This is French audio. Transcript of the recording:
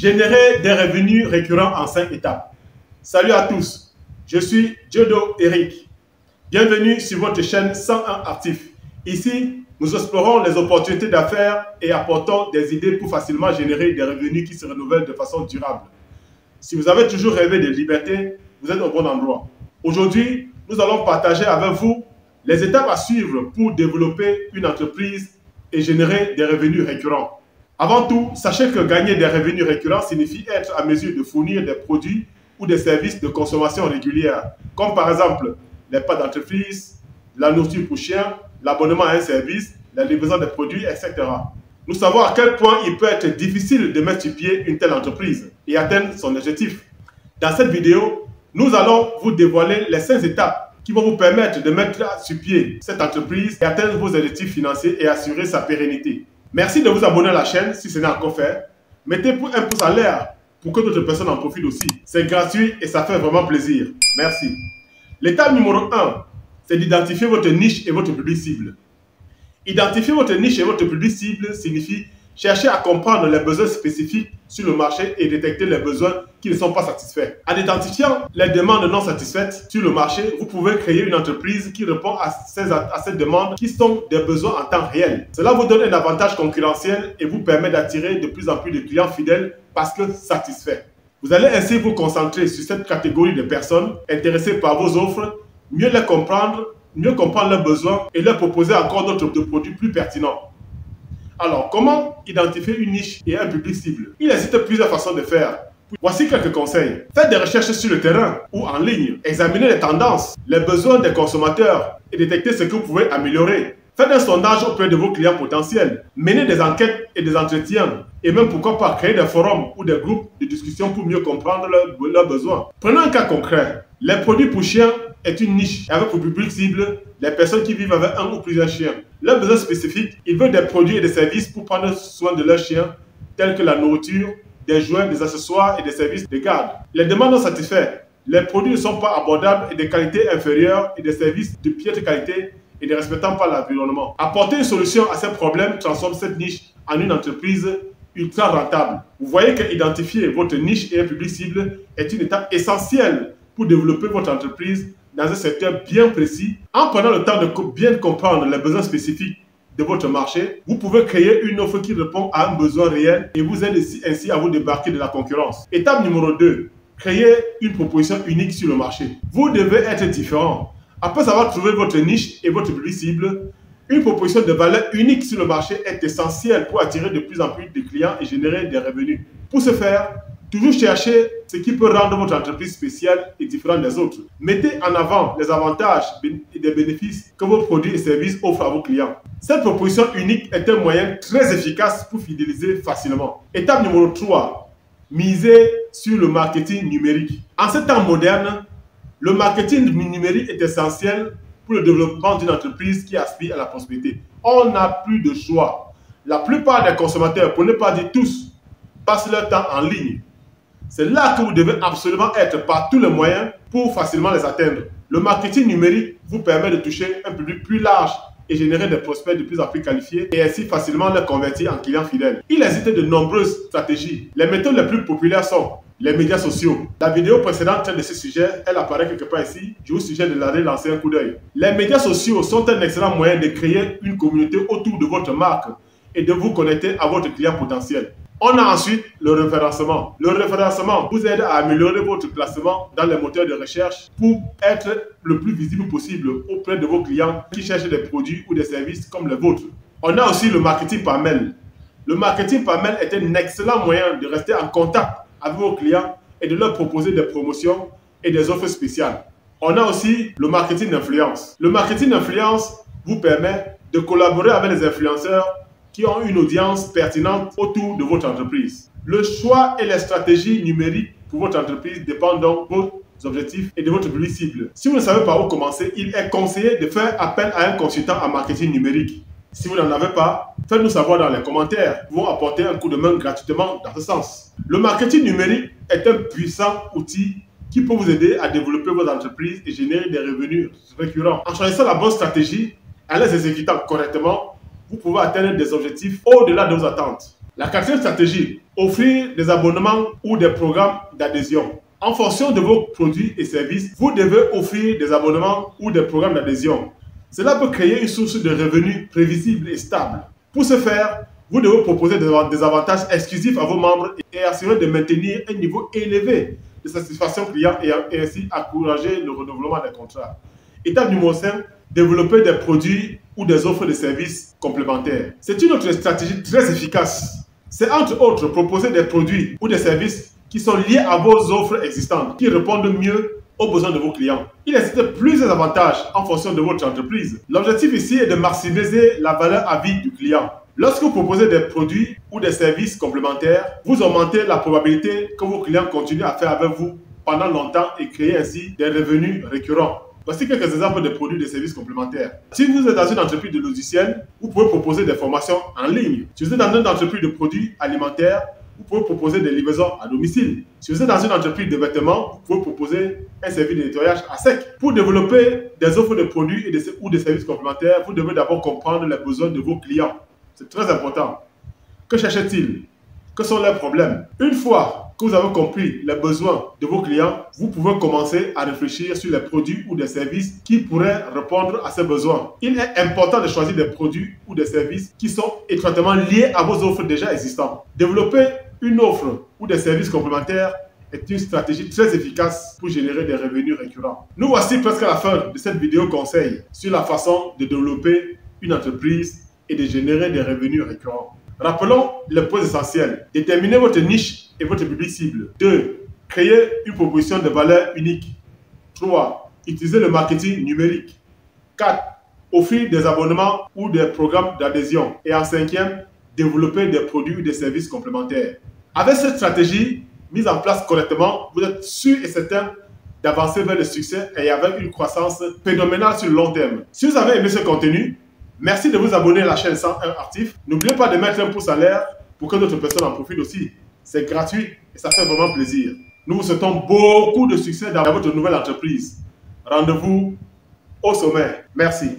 Générer des revenus récurrents en 5 étapes. Salut à tous, je suis Diodo Eric. Bienvenue sur votre chaîne 101 Actifs. Ici, nous explorons les opportunités d'affaires et apportons des idées pour facilement générer des revenus qui se renouvellent de façon durable. Si vous avez toujours rêvé de liberté, vous êtes au bon endroit. Aujourd'hui, nous allons partager avec vous les étapes à suivre pour développer une entreprise et générer des revenus récurrents. Avant tout, sachez que gagner des revenus récurrents signifie être à mesure de fournir des produits ou des services de consommation régulière, comme par exemple les pâtes d'entreprise, la nourriture pour chien, l'abonnement à un service, la livraison des produits, etc. Nous savons à quel point il peut être difficile de mettre sur pied une telle entreprise et atteindre son objectif. Dans cette vidéo, nous allons vous dévoiler les 5 étapes qui vont vous permettre de mettre sur pied cette entreprise et atteindre vos objectifs financiers et assurer sa pérennité. Merci de vous abonner à la chaîne si ce n'est encore fait. Mettez un pouce en l'air pour que d'autres personnes en profitent aussi. C'est gratuit et ça fait vraiment plaisir. Merci. L'étape numéro 1, c'est d'identifier votre niche et votre public cible. Identifier votre niche et votre public cible signifie chercher à comprendre les besoins spécifiques sur le marché et détecter les besoins qui ne sont pas satisfaits. En identifiant les demandes non satisfaites sur le marché, vous pouvez créer une entreprise qui répond à ces demandes qui sont des besoins en temps réel. Cela vous donne un avantage concurrentiel et vous permet d'attirer de plus en plus de clients fidèles parce que satisfaits. Vous allez ainsi vous concentrer sur cette catégorie de personnes intéressées par vos offres, mieux comprendre leurs besoins et leur proposer encore d'autres produits plus pertinents. Alors, comment identifier une niche et un public cible? Il existe plusieurs façons de faire. Voici quelques conseils. Faites des recherches sur le terrain ou en ligne. Examinez les tendances, les besoins des consommateurs et détectez ce que vous pouvez améliorer. Faites un sondage auprès de vos clients potentiels. Menez des enquêtes et des entretiens. Et même pourquoi pas créer des forums ou des groupes de discussion pour mieux comprendre leurs besoins. Prenons un cas concret. Les produits pour chiens est une niche avec pour public cible les personnes qui vivent avec un ou plusieurs chiens. Leurs besoins spécifiques, ils veulent des produits et des services pour prendre soin de leurs chiens, tels que la nourriture, des jouets, des accessoires et des services de garde. Les demandes non satisfaites. Les produits ne sont pas abordables et de qualité inférieure et des services de piètre qualité et ne respectant pas l'environnement. Apporter une solution à ces problèmes transforme cette niche en une entreprise ultra rentable. Vous voyez que identifier votre niche et un public cible est une étape essentielle pour développer votre entreprise dans un secteur bien précis. En prenant le temps de bien comprendre les besoins spécifiques de votre marché, vous pouvez créer une offre qui répond à un besoin réel et vous aide ainsi à vous débarquer de la concurrence. Étape numéro 2, créer une proposition unique sur le marché. Vous devez être différent. Après avoir trouvé votre niche et votre public cible, une proposition de valeur unique sur le marché est essentielle pour attirer de plus en plus de clients et générer des revenus. Pour ce faire, toujours chercher ce qui peut rendre votre entreprise spéciale et différente des autres. Mettez en avant les avantages et les bénéfices que vos produits et services offrent à vos clients. Cette proposition unique est un moyen très efficace pour fidéliser facilement. Étape numéro 3. Misez sur le marketing numérique. En ce temps moderne, le marketing numérique est essentiel pour le développement d'une entreprise qui aspire à la prospérité. On n'a plus de choix. La plupart des consommateurs, pour ne pas dire tous, passent leur temps en ligne. C'est là que vous devez absolument être par tous les moyens pour facilement les atteindre. Le marketing numérique vous permet de toucher un public plus large et générer des prospects de plus en plus qualifiés et ainsi facilement les convertir en clients fidèles. Il existe de nombreuses stratégies. Les méthodes les plus populaires sont les médias sociaux. La vidéo précédente traite de ce sujet, elle apparaît quelque part ici. Je vous suggère de l'aller lancer un coup d'œil. Les médias sociaux sont un excellent moyen de créer une communauté autour de votre marque et de vous connecter à votre client potentiel. On a ensuite le référencement. Le référencement vous aide à améliorer votre classement dans les moteurs de recherche pour être le plus visible possible auprès de vos clients qui cherchent des produits ou des services comme les vôtres. On a aussi le marketing par mail. Le marketing par mail est un excellent moyen de rester en contact avec vos clients et de leur proposer des promotions et des offres spéciales. On a aussi le marketing d'influence. Le marketing d'influence vous permet de collaborer avec les influenceurs qui ont une audience pertinente autour de votre entreprise. Le choix et les stratégies numériques pour votre entreprise dépendent donc de vos objectifs et de votre public cible. Si vous ne savez pas où commencer, il est conseillé de faire appel à un consultant en marketing numérique. Si vous n'en avez pas, faites-nous savoir dans les commentaires. Nous pouvons apporter un coup de main gratuitement dans ce sens. Le marketing numérique est un puissant outil qui peut vous aider à développer votre entreprise et générer des revenus récurrents. En choisissant la bonne stratégie, en les exécutant correctement, vous pouvez atteindre des objectifs au-delà de vos attentes. La quatrième stratégie, offrir des abonnements ou des programmes d'adhésion. En fonction de vos produits et services, vous devez offrir des abonnements ou des programmes d'adhésion. Cela peut créer une source de revenus prévisible et stable. Pour ce faire, vous devez proposer des avantages exclusifs à vos membres et assurer de maintenir un niveau élevé de satisfaction client et ainsi encourager le renouvellement des contrats. Étape numéro 5, développer des produits ou des offres de services complémentaires. C'est une autre stratégie très efficace. C'est entre autres proposer des produits ou des services qui sont liés à vos offres existantes, qui répondent mieux aux besoins de vos clients. Il existe plusieurs avantages en fonction de votre entreprise. L'objectif ici est de maximiser la valeur à vie du client. Lorsque vous proposez des produits ou des services complémentaires, vous augmentez la probabilité que vos clients continuent à faire avec vous pendant longtemps et créer ainsi des revenus récurrents. Voici quelques exemples de produits et de services complémentaires. Si vous êtes dans une entreprise de logiciels, vous pouvez proposer des formations en ligne. Si vous êtes dans une entreprise de produits alimentaires, vous pouvez proposer des livraisons à domicile. Si vous êtes dans une entreprise de vêtements, vous pouvez proposer un service de nettoyage à sec. Pour développer des offres de produits ou des services complémentaires, vous devez d'abord comprendre les besoins de vos clients. C'est très important. Que cherchent-ils? Que sont leurs problèmes? Une fois que vous avez compris les besoins de vos clients, vous pouvez commencer à réfléchir sur les produits ou des services qui pourraient répondre à ces besoins. Il est important de choisir des produits ou des services qui sont étroitement liés à vos offres déjà existantes. Développer une offre ou des services complémentaires est une stratégie très efficace pour générer des revenus récurrents. Nous voici presque à la fin de cette vidéo conseil sur la façon de développer une entreprise et de générer des revenus récurrents. Rappelons les points essentiels. Déterminez votre niche et votre public cible. 2. Créer une proposition de valeur unique. 3. Utiliser le marketing numérique. 4. Offrir des abonnements ou des programmes d'adhésion. Et en 5e, développer des produits ou des services complémentaires. Avec cette stratégie mise en place correctement, vous êtes sûr et certain d'avancer vers le succès et avec une croissance phénoménale sur le long terme. Si vous avez aimé ce contenu, merci de vous abonner à la chaîne 101 Actif. N'oubliez pas de mettre un pouce en l'air pour que d'autres personnes en profitent aussi. C'est gratuit et ça fait vraiment plaisir. Nous vous souhaitons beaucoup de succès dans votre nouvelle entreprise. Rendez-vous au sommet. Merci.